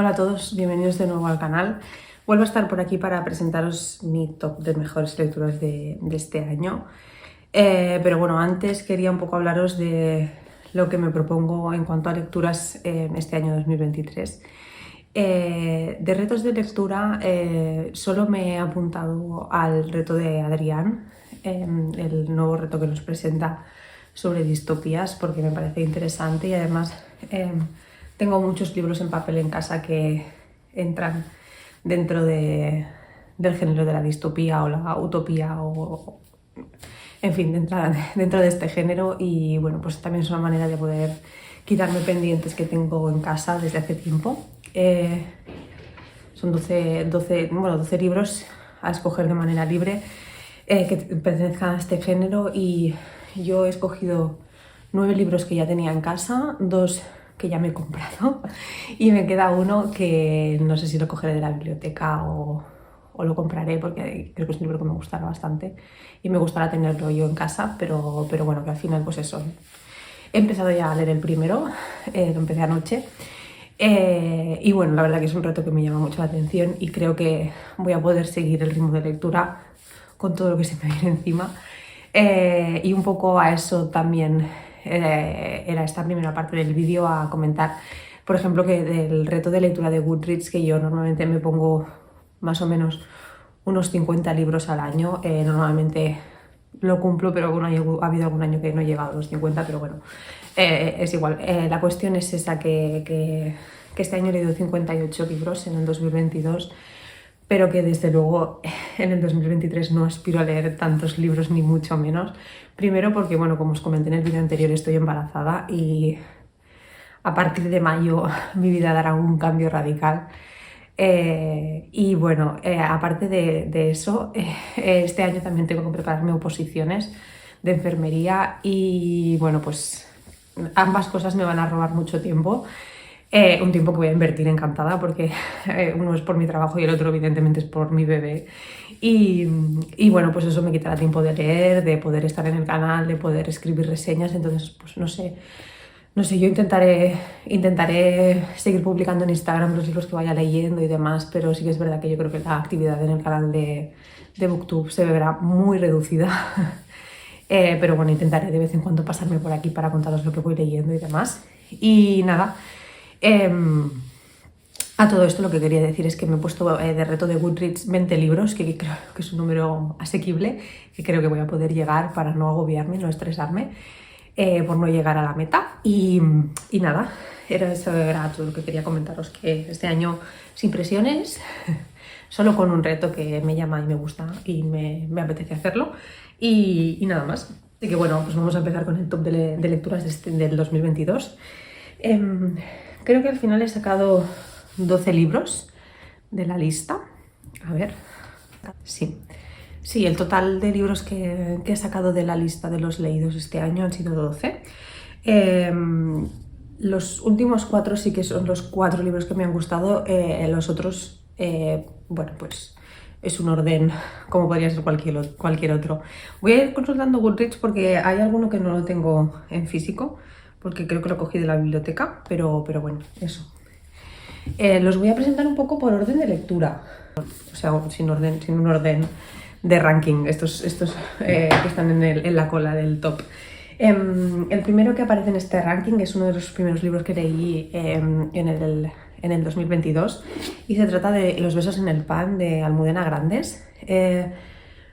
Hola a todos, bienvenidos de nuevo al canal. Vuelvo a estar por aquí para presentaros mi top de mejores lecturas de este año. Pero bueno, antes quería un poco hablaros de lo que me propongo en cuanto a lecturas este año 2023. De retos de lectura solo me he apuntado al reto de Adrián, el nuevo reto que nos presenta sobre distopías, porque me parece interesante y además tengo muchos libros en papel en casa que entran dentro del género de la distopía o la utopía o en fin, dentro de este género, y bueno, pues también es una manera de poder quitarme pendientes que tengo en casa desde hace tiempo. Son 12 libros a escoger de manera libre que pertenezcan a este género, y yo he escogido 9 libros que ya tenía en casa, 2 que ya me he comprado y me queda uno que no sé si lo cogeré de la biblioteca o lo compraré, porque creo que es un libro que me gustará bastante y me gustará tenerlo yo en casa, pero bueno, que al final pues eso. He empezado ya a leer el primero, lo empecé anoche. Y bueno, la verdad que es un reto que me llama mucho la atención y creo que voy a poder seguir el ritmo de lectura con todo lo que se me viene encima. Y un poco a eso también era esta primera parte del vídeo, a comentar, por ejemplo, que del reto de lectura de Goodreads, que yo normalmente me pongo más o menos unos 50 libros al año. Normalmente lo cumplo, pero bueno, ha habido algún año que no he llegado a los 50, pero bueno, es igual. La cuestión es esa, que este año he leído 58 libros en el 2022, pero que desde luego en el 2023 no aspiro a leer tantos libros, ni mucho menos. Primero porque, bueno, como os comenté en el vídeo anterior, estoy embarazada y a partir de mayo mi vida dará un cambio radical. Y bueno, aparte de eso, este año también tengo que prepararme oposiciones de enfermería y bueno, pues ambas cosas me van a robar mucho tiempo. Un tiempo que voy a invertir encantada, porque uno es por mi trabajo y el otro evidentemente es por mi bebé. Y bueno, pues eso me quitará tiempo de leer, de poder estar en el canal, de poder escribir reseñas. Entonces, pues no sé, yo intentaré seguir publicando en Instagram los libros que vaya leyendo y demás, pero sí que es verdad que yo creo que la actividad en el canal de Booktube se verá muy reducida. Pero bueno, intentaré de vez en cuando pasarme por aquí para contaros lo que voy leyendo y demás. Y nada, a todo esto lo que quería decir es que me he puesto de reto de Goodreads 20 libros, que creo que es un número asequible, que creo que voy a poder llegar para no agobiarme, no estresarme, por no llegar a la meta. Y nada, eso era todo lo que quería comentaros, que este año sin presiones, solo con un reto que me llama y me gusta y me apetece hacerlo, y nada más. Así que bueno, pues vamos a empezar con el top de lecturas del 2022. Creo que al final he sacado 12 libros de la lista. A ver, sí, el total de libros que he sacado de la lista de los leídos este año han sido 12. Los últimos 4 sí que son los 4 libros que me han gustado. Los otros, bueno, pues es un orden como podría ser cualquier otro. Voy a ir consultando Goodreads porque hay alguno que no lo tengo en físico, porque creo que lo cogí de la biblioteca, pero bueno, eso. Los voy a presentar un poco por orden de lectura, o sea, sin un orden de ranking, estos que están en la cola del top. El primero que aparece en este ranking es uno de los primeros libros que leí en el 2022, y se trata de Los besos en el pan, de Almudena Grandes.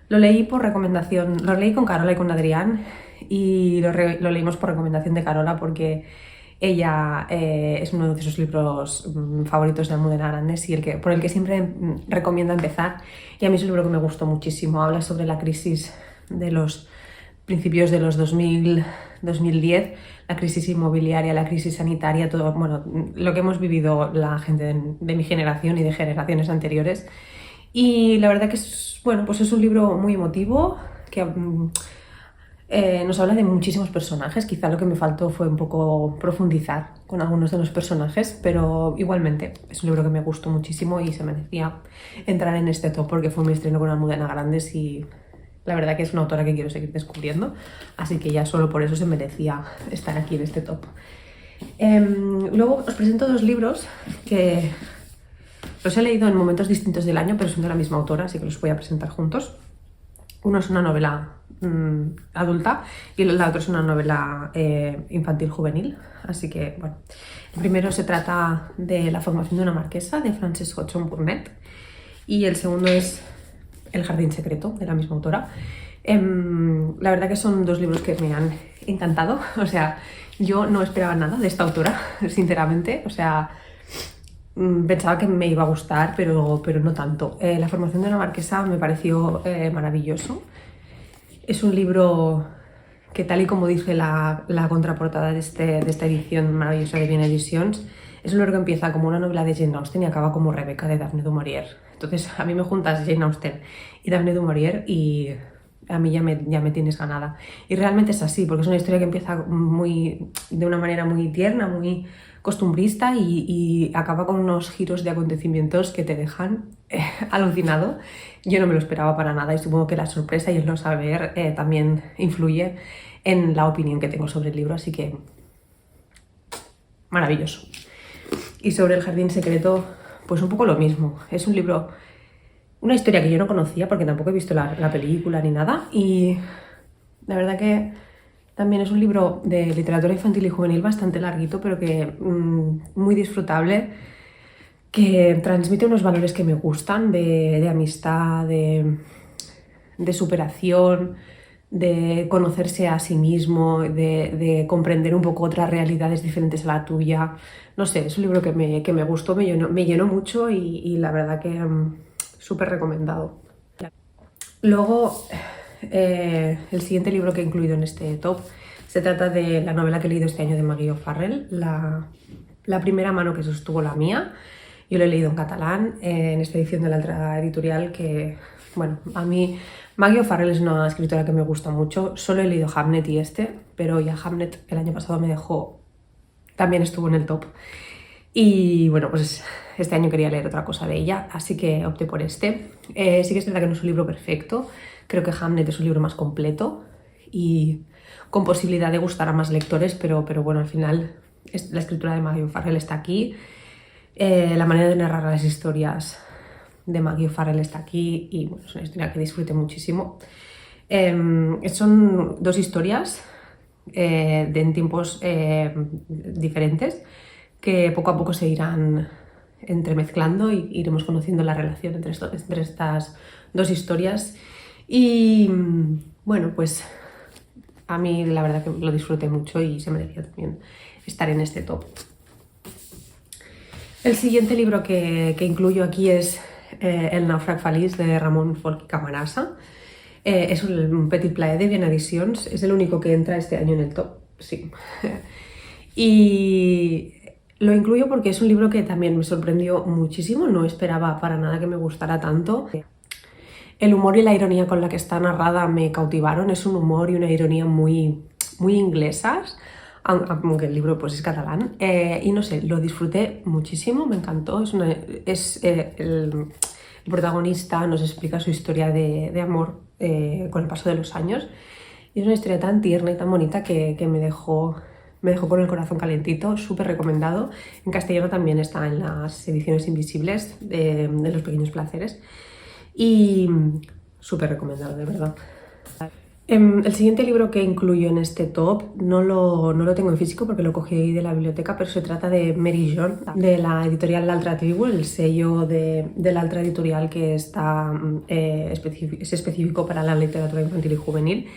Lo leí por recomendación, lo leí con Carola y con Adrián, y lo leímos por recomendación de Carola, porque ella es uno de sus libros favoritos de Almudena Grandes y por el que siempre recomienda empezar. Y a mí es un libro que me gustó muchísimo. Habla sobre la crisis de los principios de los 2010, la crisis inmobiliaria, la crisis sanitaria, todo, bueno, lo que hemos vivido la gente de mi generación y de generaciones anteriores. Y la verdad que es, bueno, pues es un libro muy emotivo, que nos habla de muchísimos personajes. Quizá lo que me faltó fue un poco profundizar con algunos de los personajes, pero igualmente es un libro que me gustó muchísimo y se merecía entrar en este top, porque fue mi estreno con Almudena Grandes y la verdad que es una autora que quiero seguir descubriendo, así que ya solo por eso se merecía estar aquí en este top. Luego os presento 2 libros que Los he leído en momentos distintos del año, pero son de la misma autora, así que los voy a presentar juntos. Uno es una novela adulta y la otra es una novela infantil juvenil. Así que, bueno, el primero se trata de La formación de una marquesa, de Frances Hodgson Burnett, y el segundo es El jardín secreto, de la misma autora. La verdad que son dos libros que me han encantado. O sea, yo no esperaba nada de esta autora, sinceramente. O sea, pensaba que me iba a gustar, pero no tanto. La formación de una marquesa me pareció maravilloso. Es un libro que, tal y como dice la contraportada de esta edición maravillosa de Bien Editions, es un libro que empieza como una novela de Jane Austen y acaba como Rebeca de Daphne du Maurier. Entonces, a mí me juntas Jane Austen y Daphne du Maurier y a mí ya me tienes ganada. Y realmente es así, porque es una historia que empieza de una manera muy tierna, muy costumbrista y acaba con unos giros de acontecimientos que te dejan alucinado. Yo no me lo esperaba para nada y supongo que la sorpresa y el no saber también influye en la opinión que tengo sobre el libro, así que maravilloso. Y sobre El jardín secreto, pues un poco lo mismo. Es un libro, una historia que yo no conocía porque tampoco he visto la película ni nada, y la verdad que también es un libro de literatura infantil y juvenil bastante larguito, pero que muy disfrutable, que transmite unos valores que me gustan de amistad, de superación, de conocerse a sí mismo, de comprender un poco otras realidades diferentes a la tuya. No sé, es un libro que me gustó, me llenó mucho y la verdad que súper recomendado. Luego, el siguiente libro que he incluido en este top se trata de la novela que he leído este año de Maggie O'Farrell, la primera mano que sostuvo la mía. Yo lo he leído en catalán, en esta edición de la Altra Editorial, que, bueno, a mí Maggie O'Farrell es una escritora que me gusta mucho. Solo he leído Hamnet y pero ya Hamnet el año pasado me dejó, también estuvo en el top. Y bueno, pues este año quería leer otra cosa de ella, así que opté por este. Sí que es verdad que no es un libro perfecto, creo que Hamnet es un libro más completo y con posibilidad de gustar a más lectores, pero bueno, al final la escritura de Maggie O'Farrell está aquí, la manera de narrar las historias de Maggie O'Farrell está aquí y bueno, es una historia que disfruté muchísimo. Son dos historias en tiempos diferentes, que poco a poco se irán entremezclando y iremos conociendo la relación entre estas dos historias. Y bueno, pues a mí la verdad que lo disfruté mucho y se merecía también estar en este top. El siguiente libro que incluyo aquí es El naufrag feliç, de Ramon Folch i Camarasa. Es un petit plaer de Bien Editions, es el único que entra este año en el top, sí. Y lo incluyo porque es un libro que también me sorprendió muchísimo, no esperaba para nada que me gustara tanto. El humor y la ironía con la que está narrada me cautivaron, es un humor y una ironía muy inglesas, aunque el libro pues es catalán, y no sé, lo disfruté muchísimo, me encantó. El protagonista nos explica su historia de amor con el paso de los años, y es una historia tan tierna y tan bonita que me dejó con el corazón calentito, súper recomendado. En castellano también está en las ediciones invisibles de Los pequeños placeres y súper recomendado, de verdad. El siguiente libro que incluyo en este top no lo tengo en físico porque lo cogí de la biblioteca, pero se trata de Mary John, de la editorial L'Altra Tribu, el sello de la Altra Editorial que está, es específico para la literatura infantil y juvenil.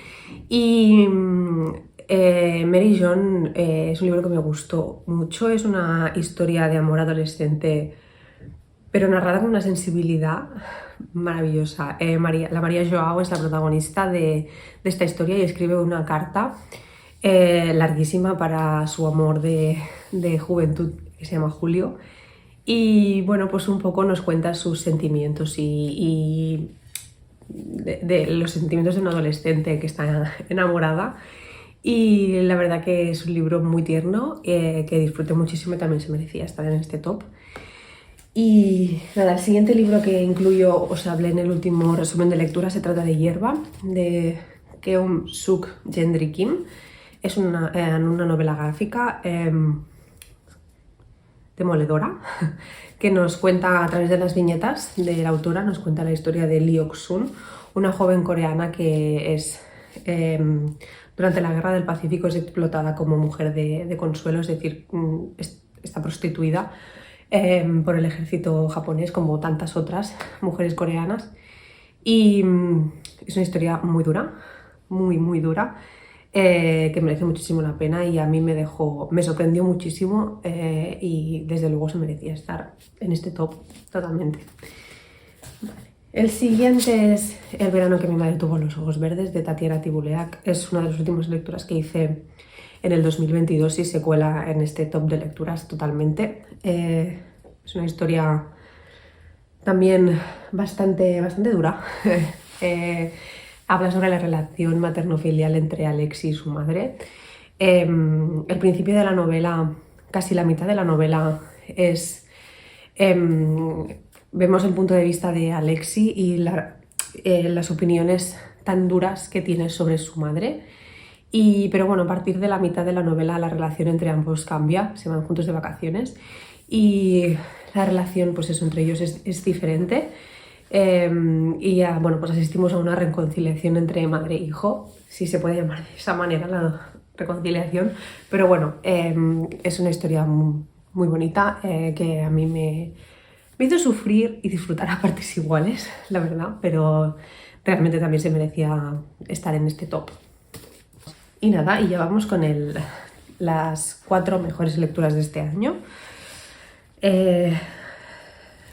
Y Mary John es un libro que me gustó mucho, es una historia de amor adolescente, pero narrada con una sensibilidad maravillosa. La María Joao es la protagonista de esta historia y escribe una carta larguísima para su amor de juventud, que se llama Julio. Y bueno, pues un poco nos cuenta sus sentimientos y de los sentimientos de una adolescente que está enamorada. Y la verdad que es un libro muy tierno, que disfruté muchísimo y también se merecía estar en este top. Y nada, el siguiente libro que incluyo, os hablé en el último resumen de lectura, se trata de Hierba, de Keum Suk Gendry Kim. Es una novela gráfica. demoledora, que nos cuenta a través de las viñetas de la autora, nos cuenta la historia de Lee Ok-sun, una joven coreana que es durante la Guerra del Pacífico es explotada como mujer de consuelo, es decir, está prostituida por el ejército japonés como tantas otras mujeres coreanas. Y es una historia muy dura, muy dura, que merece muchísimo la pena y a mí me sorprendió muchísimo y desde luego se merecía estar en este top totalmente. Vale. El siguiente es El verano que mi madre tuvo los ojos verdes, de Tatiana Tibuleac. Es una de las últimas lecturas que hice en el 2022 y se cuela en este top de lecturas totalmente. Es una historia también bastante dura. Habla sobre la relación materno-filial entre Alexi y su madre. El principio de la novela, casi la mitad de la novela, es... vemos el punto de vista de Alexi y las opiniones tan duras que tiene sobre su madre. Pero bueno, a partir de la mitad de la novela la relación entre ambos cambia, se van juntos de vacaciones y la relación pues eso, entre ellos es diferente. Bueno, pues asistimos a una reconciliación entre madre e hijo, si se puede llamar de esa manera la reconciliación, pero bueno, es una historia muy bonita que a mí me hizo sufrir y disfrutar a partes iguales, la verdad, pero realmente también se merecía estar en este top. Y nada, y ya vamos con las 4 mejores lecturas de este año.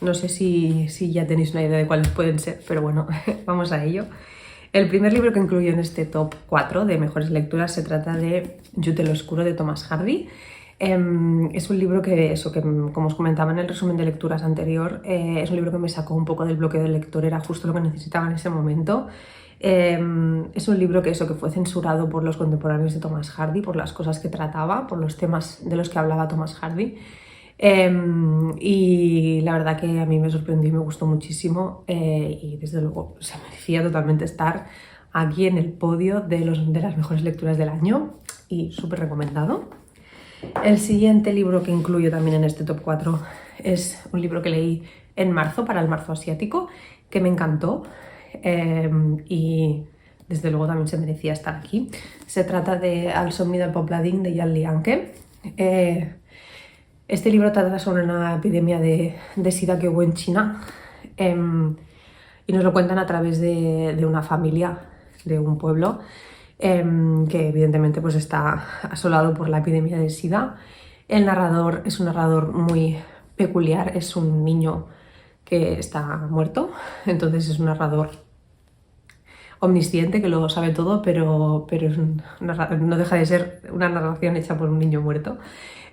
No sé si ya tenéis una idea de cuáles pueden ser, pero bueno, vamos a ello. El primer libro que incluyo en este top 4 de mejores lecturas se trata de Jude el Oscuro, de Thomas Hardy. Es un libro que, como os comentaba en el resumen de lecturas anterior, es un libro que me sacó un poco del bloqueo del lector, era justo lo que necesitaba en ese momento. Es un libro que fue censurado por los contemporáneos de Thomas Hardy, por las cosas que trataba, por los temas de los que hablaba Thomas Hardy. Y la verdad que a mí me sorprendió y me gustó muchísimo y desde luego se merecía totalmente estar aquí en el podio de las mejores lecturas del año y súper recomendado. El siguiente libro que incluyo también en este top 4 es un libro que leí en marzo, para el marzo asiático, que me encantó y desde luego también se merecía estar aquí. Se trata de Al somni del pobladín, de Yan Lianke. Este libro trata sobre una epidemia de SIDA que hubo en China y nos lo cuentan a través de una familia de un pueblo que evidentemente pues está asolado por la epidemia de SIDA. El narrador es un narrador muy peculiar, es un niño que está muerto, entonces es un narrador omnisciente que lo sabe todo, pero no deja de ser una narración hecha por un niño muerto.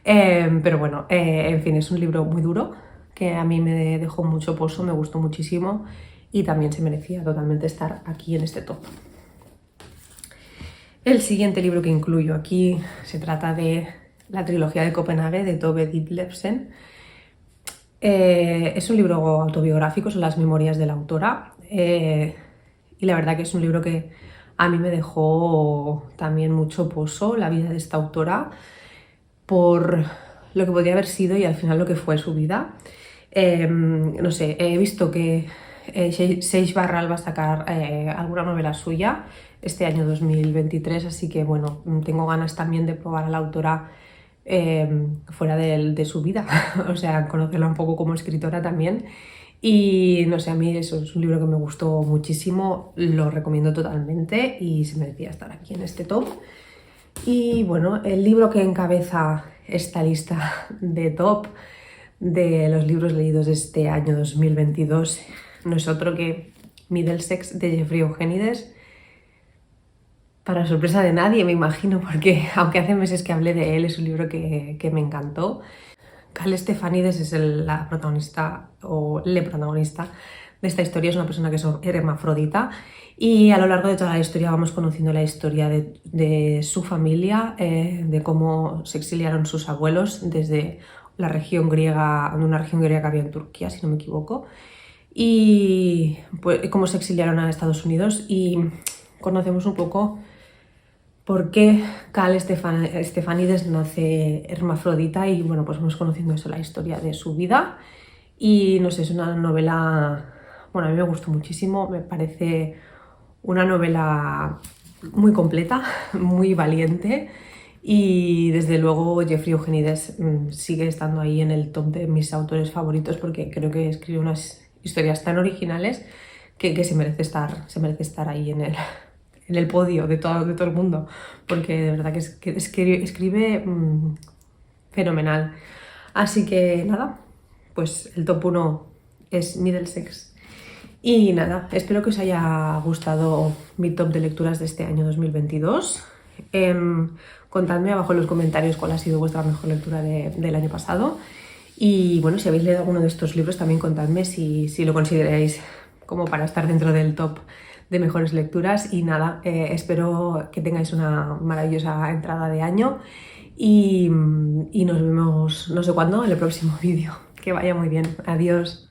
Pero bueno, en fin, es un libro muy duro que a mí me dejó mucho pozo, me gustó muchísimo y también se merecía totalmente estar aquí en este top. El siguiente libro que incluyo aquí se trata de la trilogía de Copenhague, de Tove Ditlevsen. Es un libro autobiográfico, son las memorias de la autora y la verdad que es un libro que a mí me dejó también mucho pozo, la vida de esta autora, por lo que podría haber sido y al final lo que fue su vida. No sé, he visto que Seix Barral va a sacar alguna novela suya este año 2023, así que bueno, tengo ganas también de probar a la autora fuera de su vida, o sea, conocerla un poco como escritora también. Y no sé, a mí eso es un libro que me gustó muchísimo, lo recomiendo totalmente y se merecía estar aquí en este top. Y bueno, el libro que encabeza esta lista de top de los libros leídos este año 2022 no es otro que Middlesex, de Jeffrey Eugenides. Para sorpresa de nadie, me imagino, porque aunque hace meses que hablé de él, es un libro que me encantó. Cal Stefanides es la protagonista o le protagonista de esta historia, es una persona que es hermafrodita y a lo largo de toda la historia vamos conociendo la historia de su familia, de cómo se exiliaron sus abuelos desde la región griega, de una región griega que había en Turquía, si no me equivoco, y pues, cómo se exiliaron a Estados Unidos y conocemos un poco por qué Cal Stefanides nace hermafrodita y bueno, pues vamos conociendo eso, la historia de su vida. Y no sé, es una novela, bueno, a mí me gustó muchísimo, me parece una novela muy completa, muy valiente y desde luego Jeffrey Eugenides sigue estando ahí en el top de mis autores favoritos porque creo que escribe unas historias tan originales que se merece estar ahí en el podio de todo el mundo, porque de verdad que escribe fenomenal. Así que nada, pues el top 1 es Middlesex. Y nada, espero que os haya gustado mi top de lecturas de este año 2022. Contadme abajo en los comentarios cuál ha sido vuestra mejor lectura del año pasado. Y bueno, si habéis leído alguno de estos libros, también contadme si lo consideráis como para estar dentro del top de mejores lecturas. Y nada, espero que tengáis una maravillosa entrada de año y nos vemos no sé cuándo en el próximo vídeo. Que vaya muy bien. Adiós.